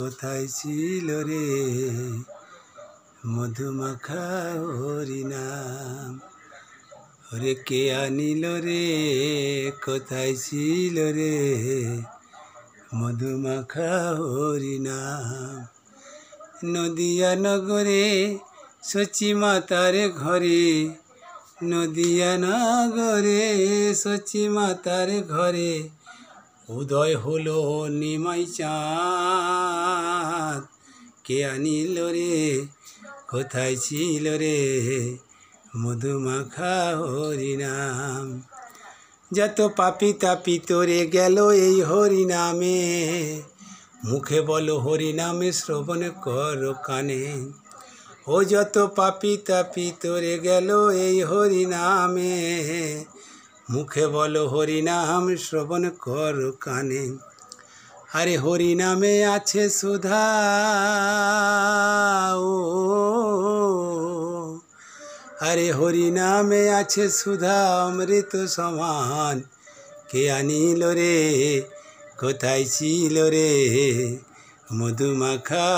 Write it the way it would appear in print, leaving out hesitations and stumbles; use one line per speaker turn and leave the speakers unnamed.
কোথায় ছিল রে মধুমাখা হরিনাম। ওরে কে আনিল রে কোথায় ছিল রে মধুমাখা হরিনাম। নদিয়া নগরে সচি মাতার ঘরে, নদিয়া নগরে সচি মাতার ঘরে উদয় হলো নিমাই চাঁদ। কে আনিল রে কোথায় ছিল রে মধুমাখা হরিনাম। যত পাপি তাপি তোরে গেল এই হরিনামে, মুখে বলো হরিনামে শ্রবণ কর কানে। ও যত পাপি তাপি তোরে গেল এই হরিনামে, মুখে বলো হরিনাম শ্রবণ কর কানে। আরে হরিনামে আছে সুধা ও, আরে হরিনামে আছে সুধা অমৃত সমান। কে আনিল রে কোথায় ছিল রে মধুমাখা